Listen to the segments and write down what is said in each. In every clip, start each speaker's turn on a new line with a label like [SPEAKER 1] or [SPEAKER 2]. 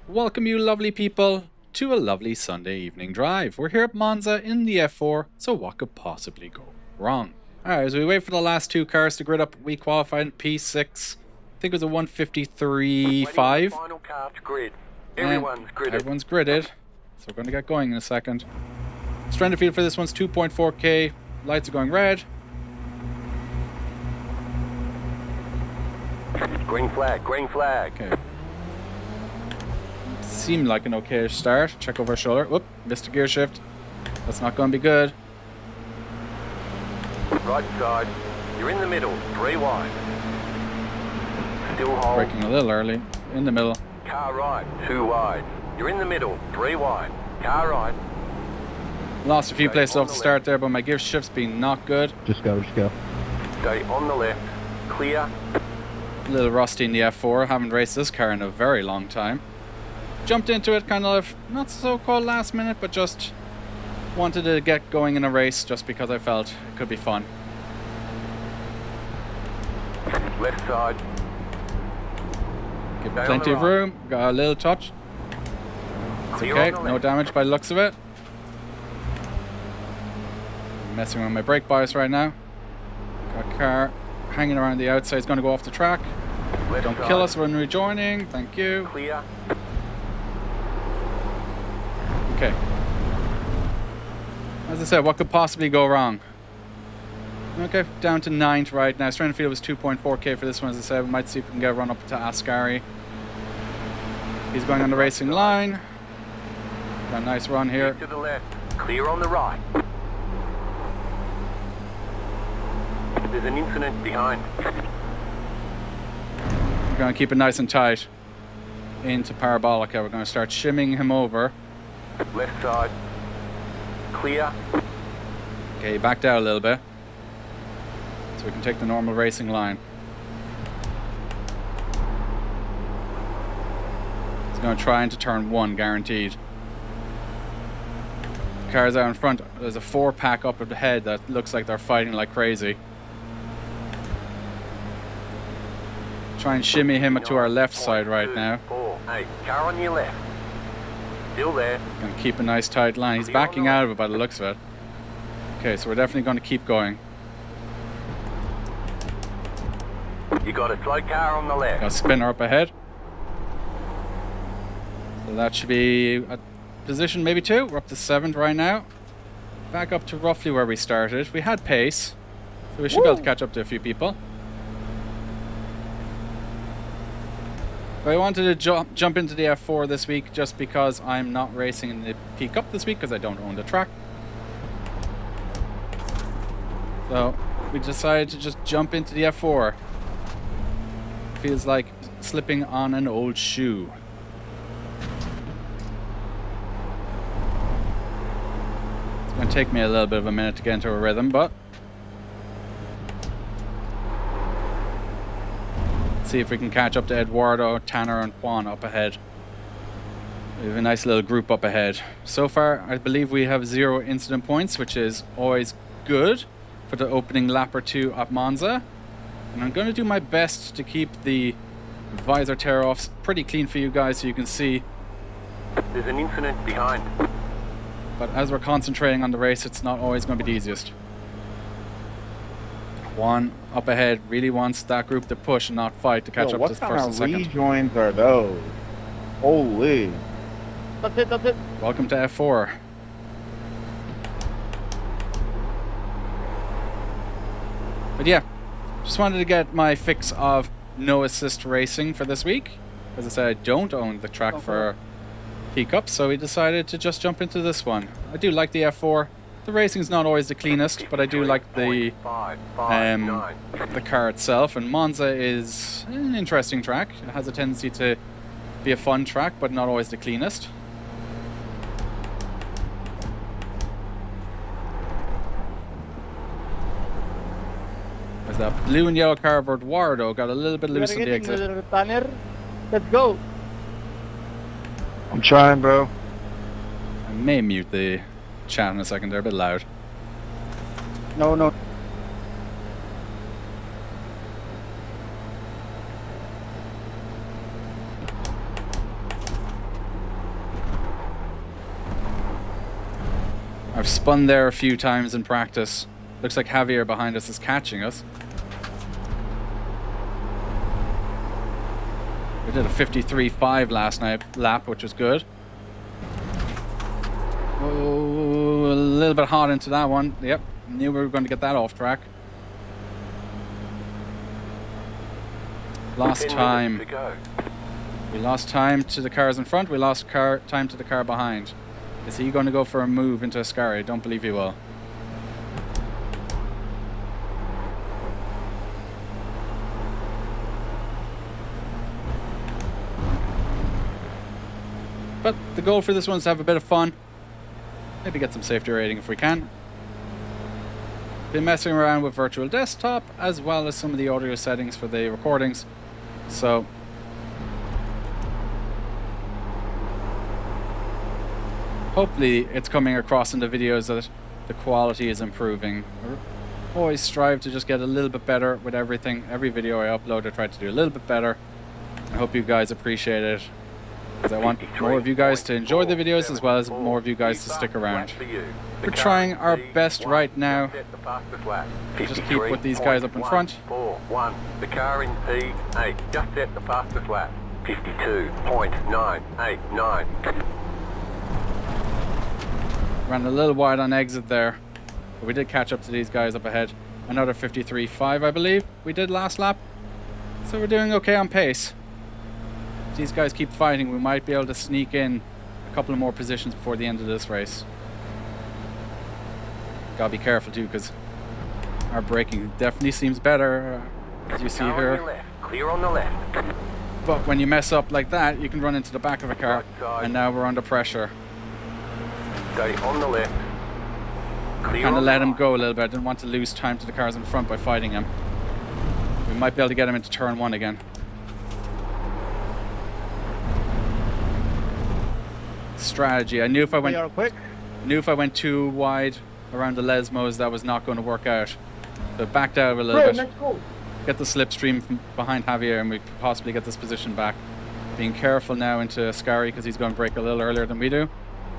[SPEAKER 1] welcome you lovely people to a lovely Sunday evening drive. We're here at Monza in the F4, so what could possibly go wrong? Alright, as we wait for the last two cars to grid up, we qualified in P6. I think it was a 153.5.
[SPEAKER 2] Final car to grid. Everyone's gridded.
[SPEAKER 1] Everyone's gridded, so we're going to get going in a second. Stranded field for this one's 2.4k. Lights are going red.
[SPEAKER 2] Green flag, green flag.
[SPEAKER 1] Okay. Seemed like an okay start. Check over our shoulder. Whoop, missed a gear shift. That's not going to be good.
[SPEAKER 2] Right side. You're in the middle. 3 wide. Still hold.
[SPEAKER 1] Braking a little early. In the middle.
[SPEAKER 2] Car right. 2 wide. You're in the middle. 3 wide. Car right.
[SPEAKER 1] Lost a few
[SPEAKER 2] Stay
[SPEAKER 1] places
[SPEAKER 2] on
[SPEAKER 1] off the
[SPEAKER 2] the
[SPEAKER 1] start there, but my gear shift's been not good.
[SPEAKER 3] Just go.
[SPEAKER 2] Stay on the left. Clear.
[SPEAKER 1] A little rusty in the F4. Haven't raced this car in a very long time. Jumped into it kind of not so called last minute, but just wanted to get going in a race just because I felt it could be fun.
[SPEAKER 2] Left side.
[SPEAKER 1] Give
[SPEAKER 2] Stay on
[SPEAKER 1] plenty
[SPEAKER 2] the
[SPEAKER 1] of
[SPEAKER 2] right.
[SPEAKER 1] room. Got a little touch. It's
[SPEAKER 2] Clear
[SPEAKER 1] okay.
[SPEAKER 2] on the
[SPEAKER 1] No
[SPEAKER 2] left.
[SPEAKER 1] damage by the looks of it. Messing with my brake bias right now. Got a car hanging around the outside. It's going to go off the track.
[SPEAKER 2] Left
[SPEAKER 1] Don't
[SPEAKER 2] side.
[SPEAKER 1] kill us when rejoining. Thank you.
[SPEAKER 2] Clear.
[SPEAKER 1] Okay. As I said, what could possibly go wrong? Okay, down to 9th right now. Stranded field was 2.4k for this one, as I said. We might see if we can get a run up to Ascari. He's going on the racing line. Got a nice run here.
[SPEAKER 2] To the left. Clear on the right. There's an incident behind.
[SPEAKER 1] We're going to keep it nice and tight into Parabolica. We're going to start shimming him over.
[SPEAKER 2] Left side. Clear.
[SPEAKER 1] Okay, he backed out a little bit. So we can take the normal racing line. He's going to try into turn 1, guaranteed. Cars out in front. There's a 4-pack up ahead that looks like they're fighting like crazy. Try and shimmy him to our left side right now.
[SPEAKER 2] 4. Hey, car on your left. Still there.
[SPEAKER 1] Gonna keep a nice tight line. He's backing out of it by the looks of it. Okay, so we're definitely going to keep going.
[SPEAKER 2] You got a slow car on the left.
[SPEAKER 1] Got a spinner up ahead. So that should be a position maybe 2. We're up to 7th right now. Back up to roughly where we started. We had pace, so we should be able to catch up to a few people. But I wanted to jump into the F4 this week just because I'm not racing in the P Cup this week because I don't own the track. So we decided to just jump into the F4. Feels like slipping on an old shoe. It's going to take me a little bit of a minute to get into a rhythm, but see if we can catch up to Eduardo, Tanner and Juan up ahead. We have a nice little group up ahead. So far, I believe we have 0 incident points, which is always good for the opening lap or 2 at Monza. And I'm going to do my best to keep the visor tear-offs pretty clean for you guys so you can see.
[SPEAKER 2] There's an incident behind.
[SPEAKER 1] But as we're concentrating on the race, it's not always going to be the easiest. Juan up ahead really wants that group to push and not fight to catch up to
[SPEAKER 3] What
[SPEAKER 1] first and
[SPEAKER 3] kind of
[SPEAKER 1] second.
[SPEAKER 3] rejoins are those? Holy. That's it.
[SPEAKER 1] Welcome to F4. But yeah, just wanted to get my fix of no assist racing for this week. As I said, I don't own the track for P-Cup, so we decided to just jump into this one. I do like the F4. The racing's not always the cleanest, but I do like the
[SPEAKER 2] 559.
[SPEAKER 1] the car itself. And Monza is an interesting track. It has a tendency to be a fun track, but not always the cleanest. As that blue and yellow car of Eduardo got a little bit loose on the exit.
[SPEAKER 3] Let's go. I'm trying, bro.
[SPEAKER 1] I may mute the chat in a second, they're a bit loud.
[SPEAKER 3] No.
[SPEAKER 1] I've spun there a few times in practice. Looks like Javier behind us is catching us. We did a 53.5 last lap, which was good. Oh, a little bit hot into that one. Yep, knew we were going to get that off track. Lost time. We lost time to the cars in front. We lost time to the car behind. Is he going to go for a move into Ascari? I don't believe he will. But the goal for this one is to have a bit of fun. Maybe get some safety rating if we can. Been messing around with virtual desktop as well as some of the audio settings for the recordings. So hopefully it's coming across in the videos that the quality is improving. I always strive to just get a little bit better with everything. Every video I upload I try to do a little bit better. I hope you guys appreciate it, because I want more of you guys to enjoy the videos as well as more of you guys to stick around. We're trying our best right now to just keep with these guys up in front.
[SPEAKER 2] The car in P8 just set the fastest lap. 52.989.
[SPEAKER 1] Ran a little wide on exit there, but we did catch up to these guys up ahead. Another 53.5 I believe we did last lap. So we're doing okay on pace. If these guys keep fighting, we might be able to sneak in a couple of more positions before the end of this race. Gotta be careful too, because our braking definitely seems better, as you see here.
[SPEAKER 2] Clear on the left.
[SPEAKER 1] But when you mess up like that, you can run into the back of a car, and now we're under pressure.
[SPEAKER 2] Stay on the left.
[SPEAKER 1] Kind of let him go a little bit. I didn't want to lose time to the cars in front by fighting him. We might be able to get him into turn 1 again. Strategy. I knew if I went too wide around the Lesmos, that was not going to work out. So backed out a little bit. Get the slipstream from behind Javier, and we could possibly get this position back. Being careful now into Ascari, because he's going to brake a little earlier than we do.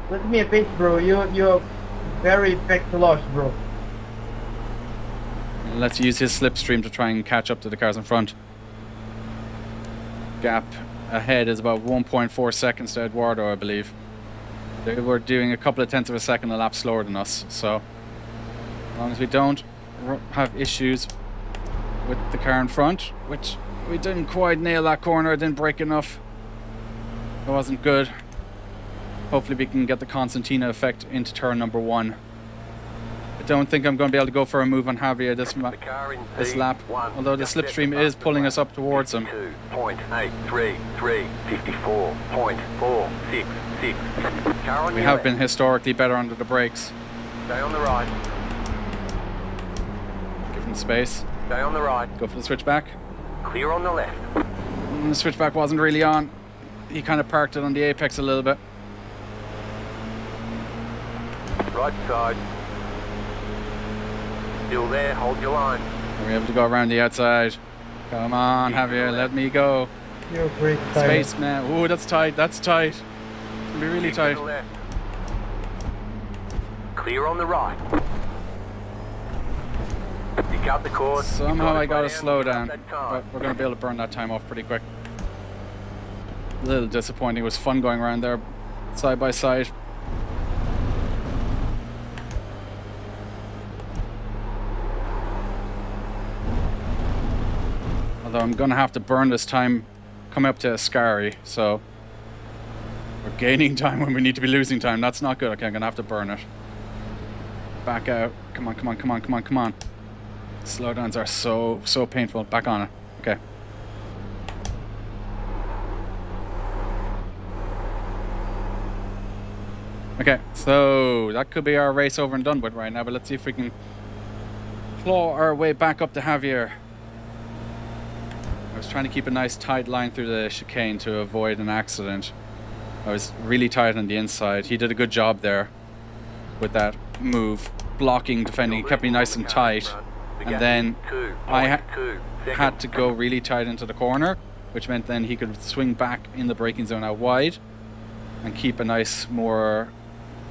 [SPEAKER 3] Let me a bit, bro. You're very back to loss, bro.
[SPEAKER 1] And let's use his slipstream to try and catch up to the cars in front. Gap ahead is about 1.4 seconds to Eduardo, I believe. They were doing a couple of tenths of a second a lap slower than us, so as long as we don't have issues with the car in front, which we didn't quite nail that corner, didn't brake enough. It wasn't good. Hopefully we can get the Constantina effect into turn number 1. I don't think I'm going to be able to go for a move on Javier this lap, although the slipstream is pulling us up towards him.
[SPEAKER 2] 52.833, 54.466.
[SPEAKER 1] We have been historically better under the brakes.
[SPEAKER 2] Stay on the right.
[SPEAKER 1] Give him space.
[SPEAKER 2] Stay on the right.
[SPEAKER 1] Go for the switchback.
[SPEAKER 2] Clear on the left.
[SPEAKER 1] The switchback wasn't really on. He kind of parked it on the apex a little bit.
[SPEAKER 2] Right side. Still there, hold your line.
[SPEAKER 1] We're able to go around the outside. Come on, Javier, let me go.
[SPEAKER 3] You're great.
[SPEAKER 1] Space, man. Ooh, that's tight, that's tight. It's gonna be really tight.
[SPEAKER 2] Clear on the right. You got the course.
[SPEAKER 1] Somehow I got to slow down, but we're going to be able to burn that time off pretty quick. A little disappointing. It was fun going around there side by side. Although I'm going to have to burn this time coming up to Ascari, so we're gaining time when we need to be losing time. That's not good. Okay, I'm going to have to burn it. Back out. Come on, come on, come on, come on, come on. Slowdowns are so painful. Back on it. Okay. Okay, so that could be our race over and done with right now, but let's see if we can claw our way back up to Javier. I was trying to keep a nice tight line through the chicane to avoid an accident. I was really tight on the inside. He did a good job there with that move, blocking, defending. He kept me nice and tight. And then I had to go really tight into the corner, which meant then he could swing back in the braking zone out wide and keep a nice, more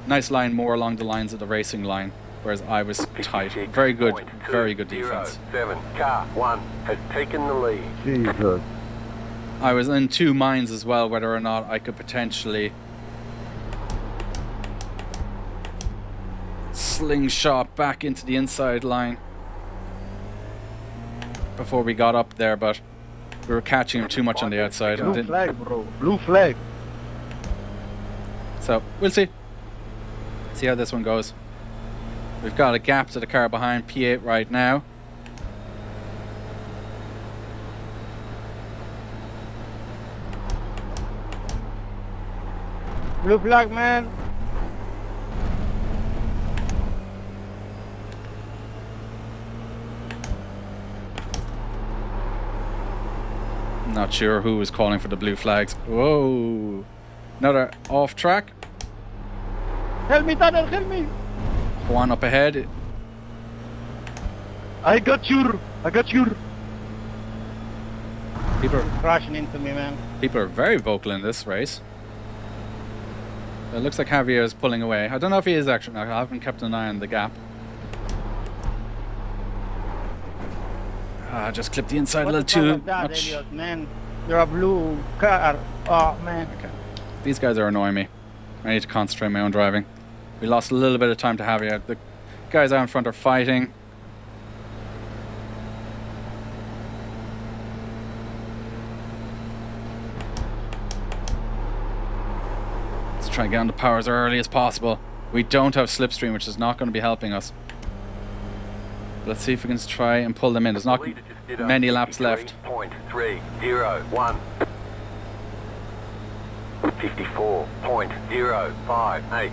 [SPEAKER 1] nice line more along the lines of the racing line, whereas I was tight. Very good defense.
[SPEAKER 2] 7. Car 1 has taken the lead.
[SPEAKER 3] Jesus.
[SPEAKER 1] I was in two minds as well whether or not I could potentially slingshot back into the inside line before we got up there, but we were catching him too much on the outside.
[SPEAKER 3] Blue flag, bro. Blue flag.
[SPEAKER 1] So we'll see how this one goes. We've got a gap to the car behind P8 right now.
[SPEAKER 3] Blue flag, man.
[SPEAKER 1] Not sure who was calling for the blue flags. Whoa. Another off track.
[SPEAKER 3] Help me, Tanner, help me.
[SPEAKER 1] Juan up ahead.
[SPEAKER 3] I got you.
[SPEAKER 1] People
[SPEAKER 3] Crashing into me, man.
[SPEAKER 1] are very vocal in this race. It looks like Javier is pulling away. I don't know if he is actually. I haven't kept an eye on the gap. I just clipped the inside a little too much.
[SPEAKER 3] Elliot, man. You're a blue car. Oh, man.
[SPEAKER 1] Okay. These guys are annoying me. I need to concentrate on my own driving. We lost a little bit of time to Javier. The guys out in front are fighting. Let's try and get on the power as early as possible. We don't have Slipstream, which is not going to be helping us. Let's see if we can try and pull them in. There's not many laps left.
[SPEAKER 2] 53.301. 54.058.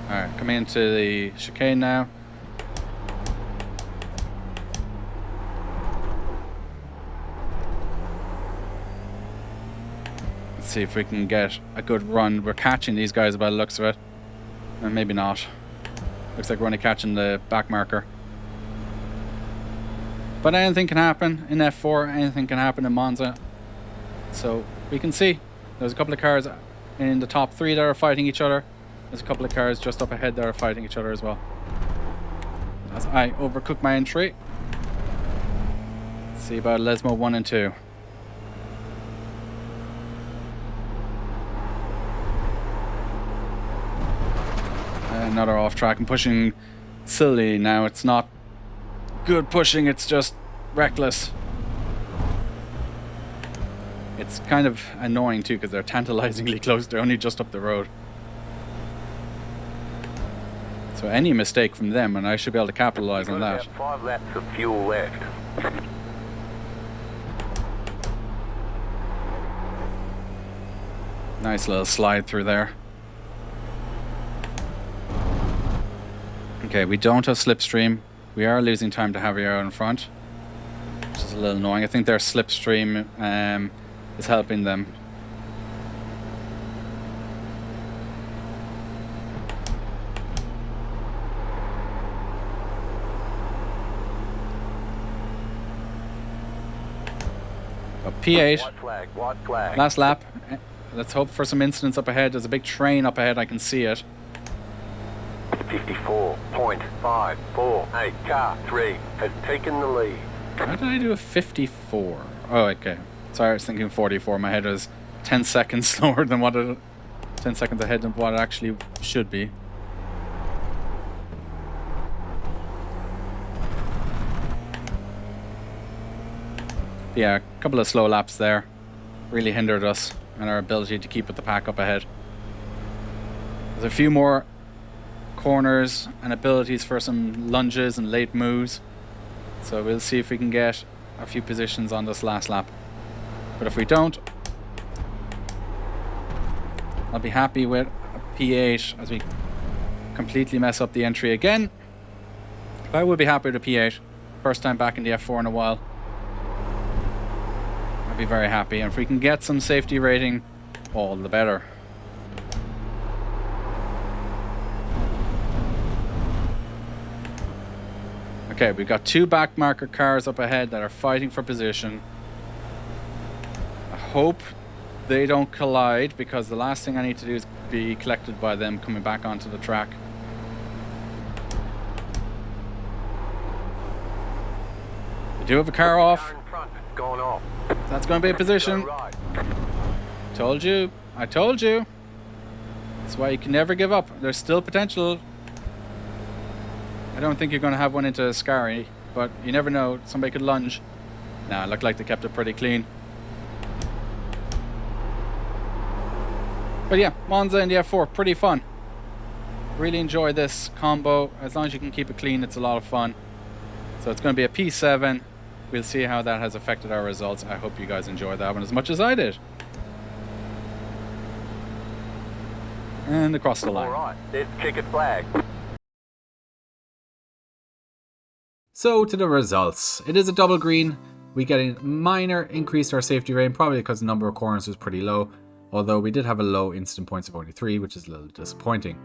[SPEAKER 1] Alright, coming into the chicane now. Let's see if we can get a good run. We're catching these guys by the looks of it. Maybe not. Looks like we're only catching the back marker. But anything can happen in F4, anything can happen in Monza. So we can see. There's a couple of cars in the top three that are fighting each other. There's a couple of cars just up ahead that are fighting each other as well. As I overcook my entry. Let's see about Lesmo 1 and 2. Another off track. I'm pushing silly now. It's not good pushing, it's just reckless. It's kind of annoying too because they're tantalizingly close. They're only just up the road. So any mistake from them and I should be able to capitalize on that.
[SPEAKER 2] 5 laps of fuel left.
[SPEAKER 1] Nice little slide through there. Okay, we don't have Slipstream. We are losing time to Javier out in front, which is a little annoying. I think their Slipstream is helping them. But P8,
[SPEAKER 2] White flag.
[SPEAKER 1] last lap. Let's hope for some incidents up ahead. There's a big train up ahead, I can see it.
[SPEAKER 2] 54.548. Car 3 has taken the lead.
[SPEAKER 1] How did I do a 54? Oh, okay. Sorry, I was thinking 44. My head was 10 seconds slower than what it... 10 seconds ahead of what it actually should be. Yeah, a couple of slow laps there really hindered us and our ability to keep with the pack up ahead. There's a few more corners and abilities for some lunges and late moves, so we'll see if we can get a few positions on this last lap. But if we don't, I'll be happy with a P8 as we completely mess up the entry again. But I would be happy with a P8. First time back in the F4 in a while. I'd be very happy, and if we can get some safety rating, all the better. Okay, we've got two back marker cars up ahead that are fighting for position. I hope they don't collide, because the last thing I need to do is be collected by them coming back onto the track. They do have a car off.
[SPEAKER 2] Car in front, going off.
[SPEAKER 1] That's going to be a position.
[SPEAKER 2] Go right.
[SPEAKER 1] Told you. I told you. That's why you can never give up. There's still potential. I don't think you're going to have one into Scary, but you never know. Somebody could lunge. Nah, it looked like they kept it pretty clean. But yeah, Monza and the F4, pretty fun. Really enjoy this combo. As long as you can keep it clean, it's a lot of fun. So it's going to be a P7. We'll see how that has affected our results. I hope you guys enjoyed that one as much as I did. And across the line.
[SPEAKER 2] All right, there's checkered flag.
[SPEAKER 1] So to the results. It is a double green. We get a minor increased our safety rating, probably because the number of corners was pretty low. Although we did have a low incident points of only 3, which is a little disappointing.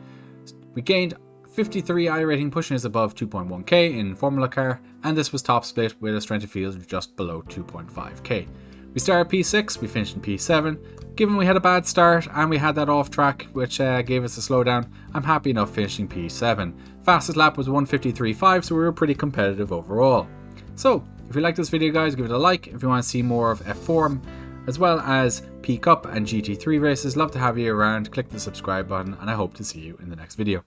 [SPEAKER 1] We gained 53 I rating, pushing us above 2.1k in Formula Car, and this was top split with a strength of field just below 2.5k. We started P6, we finished in P7. Given we had a bad start and we had that off track, which gave us a slowdown, I'm happy enough finishing P7. Fastest lap was 1:53.5, so we were pretty competitive overall. So, if you like this video guys, give it a like. If you want to see more of F4, as well as P Cup and GT3 races, love to have you around. Click the subscribe button, and I hope to see you in the next video.